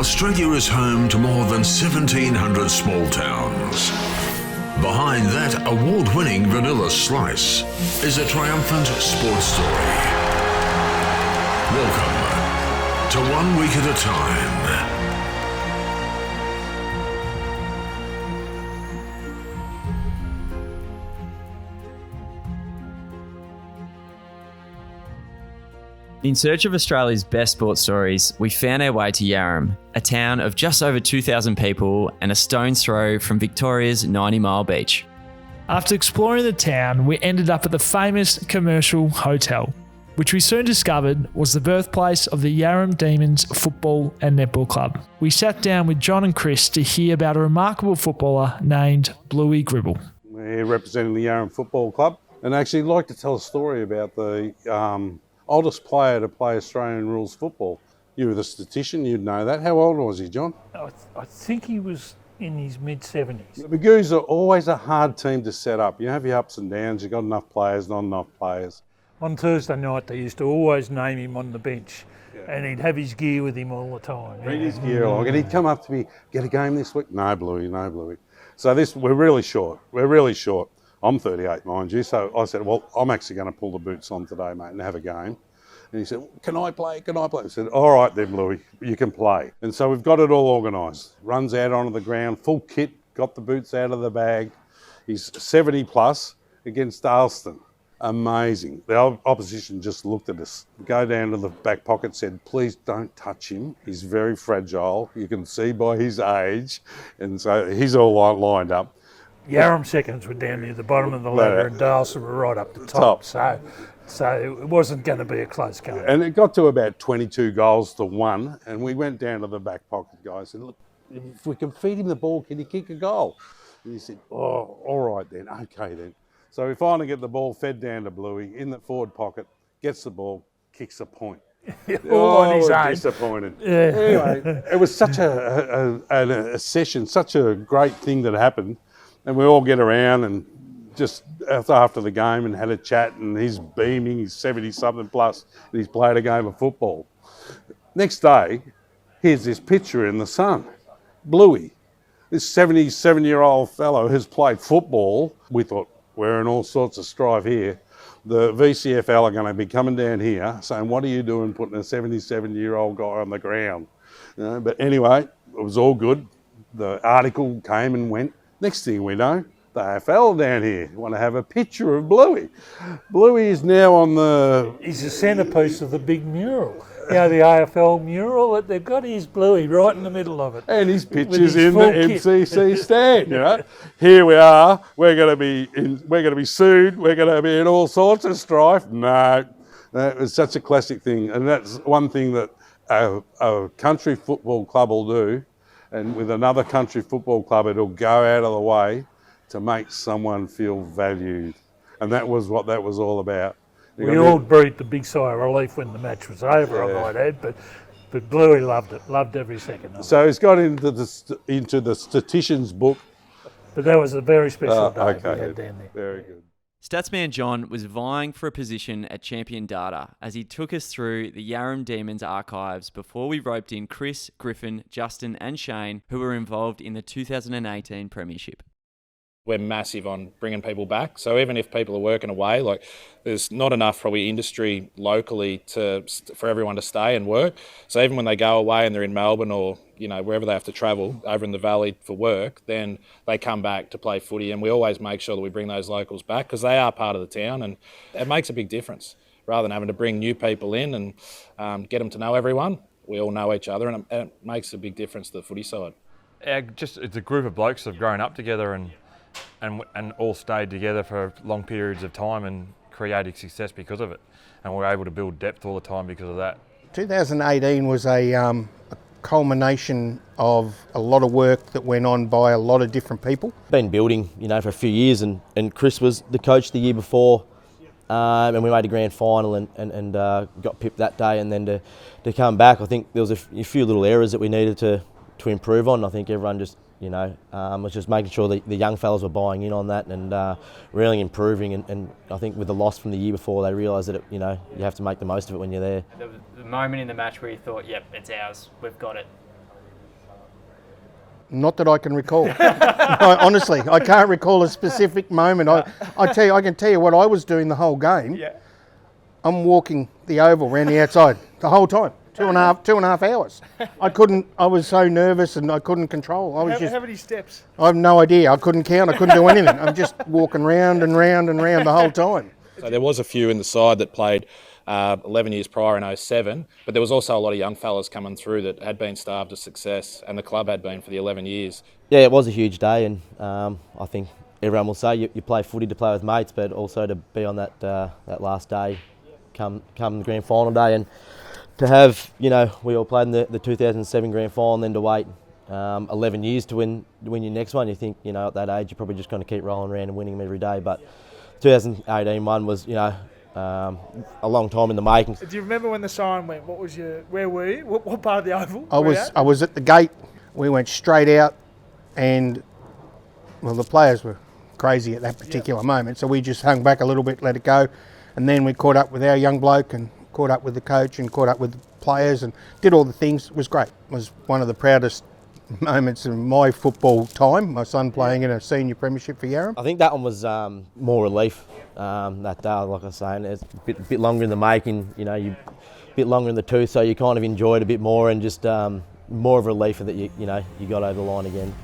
Australia is home to more than 1,700 small towns. Behind that award-winning vanilla slice is a triumphant sports story. Welcome to 1 Week at a Time. In search of Australia's best sports stories, we found our way to Yarram, a town of just over 2,000 people and a stone's throw from Victoria's 90-mile beach. After exploring the town, we ended up at the famous commercial hotel, which we soon discovered was the birthplace of the Yarram Demons Football and Netball Club. We sat down with John and Chris to hear about a remarkable footballer named Bluey Gribble. We're representing the Yarram Football Club, and actually I'd like to tell a story about the oldest player to play Australian rules football. You were the statistician, you'd know that. How old was he, John? I think he was in his mid-70s. The Magoos are always a hard team to set up. You have your ups and downs, you've got enough players, not enough players. On Thursday night, they used to always name him on the bench, and he'd have his gear with him all the time. Bring his gear along, and he'd come up to me, get a game this week? No, Bluey, no, Bluey. So we're really short. I'm 38, mind you, so I said, well, I'm actually going to pull the boots on today, mate, and have a game. And he said, can I play? I said, all right then, Bluey, you can play. And so we've got it all organised. Runs out onto the ground, full kit, got the boots out of the bag. He's 70 plus against Alston. Amazing. The opposition just looked at us, go down to the back pocket, said, please don't touch him. He's very fragile. You can see by his age. And so he's all lined up. Yarram seconds were down near the bottom of the ladder and Dalston were right up the top. So it wasn't going to be a close game. And it got to about 22 goals to 1, and we went down to the back pocket guy and said, look, if we can feed him the ball, can he kick a goal? And he said, oh, all right then, okay then. So we finally get the ball fed down to Bluey in the forward pocket, gets the ball, kicks a point. On his own. Disappointed. Yeah. Anyway, it was such a session, such a great thing that happened. And we all get around and just after the game and had a chat, and he's beaming, he's 70-something plus, and he's played a game of football. Next day, here's this picture in the Sun. Bluey, this 77-year-old fellow has played football. We thought, we're in all sorts of strife here. The VCFL are going to be coming down here saying, what are you doing putting a 77-year-old guy on the ground? You know, but anyway, it was all good. The article came and went. Next thing we know, the AFL down here want to have a picture of Bluey. Bluey is now on the... He's the centrepiece of the big mural. You know, the AFL mural that they've got, here's Bluey right in the middle of it. And his picture's in the MCC stand, you know. Here we are, we're going to be sued, we're going to be in all sorts of strife. No, it was such a classic thing. And that's one thing that a country football club will do. And with another country football club, it'll go out of the way to make someone feel valued. And that was what that was all about. We all breathed a big sigh of relief when the match was over, I might add, but Bluey loved it, loved every second of it. So he's got into the statistician's book. But that was a very special day we had down there. Very good. Statsman John was vying for a position at Champion Data as he took us through the Yarram Demons archives before we roped in Chris, Griffin, Justin and Shane, who were involved in the 2018 premiership. We're massive on bringing people back. So even if people are working away, like there's not enough probably industry locally for everyone to stay and work. So even when they go away and they're in Melbourne or wherever they have to travel over in the valley for work, then they come back to play footy. And we always make sure that we bring those locals back because they are part of the town, and it makes a big difference. Rather than having to bring new people in and get them to know everyone, we all know each other, and it makes a big difference to the footy side. It's a group of blokes that have grown up together and all stayed together for long periods of time and created success because of it. And we're able to build depth all the time because of that. 2018 was a culmination of a lot of work that went on by a lot of different people. Been building, for a few years, and Chris was the coach the year before, and we made a grand final and got pipped that day. And then to come back, I think there was a few little errors that we needed to improve on. I think everyone just was just making sure that the young fellas were buying in on that and really improving. And I think with the loss from the year before, they realised that you have to make the most of it when you're there. The moment in the match where you thought, yep, it's ours, we've got it. Not that I can recall. Honestly, I can't recall a specific moment. I can tell you what I was doing the whole game. Yeah. I'm walking the oval around the outside the whole time. 2.5 hours. I was so nervous and I couldn't control. How many steps? I have no idea. I couldn't count. I couldn't do anything. I'm just walking round and round and round the whole time. So there was a few in the side that played 11 years prior in 07, but there was also a lot of young fellas coming through that had been starved of success, and the club had been for the 11 years. Yeah, it was a huge day, and I think everyone will say you play footy to play with mates, but also to be on that last day, come the grand final day, and to have, we all played in the 2007 grand final, and then to wait 11 years to win your next one. You think, at that age, you're probably just going to keep rolling around and winning them every day. But 2018 one was, a long time in the making. Do you remember when the siren went? Where were you? What part of the oval? I was at the gate. We went straight out, and the players were crazy at that particular moment. So we just hung back a little bit, let it go, and then we caught up with our young bloke and caught up with the coach and caught up with the players and did all the things. It was great. It was one of the proudest moments in my football time, my son playing in a senior premiership for Yarram. I think that one was more relief that day, like I was saying. It's a bit longer in the making, you a bit longer in the tooth, so you kind of enjoyed it a bit more, and just more of a relief that you got over the line again.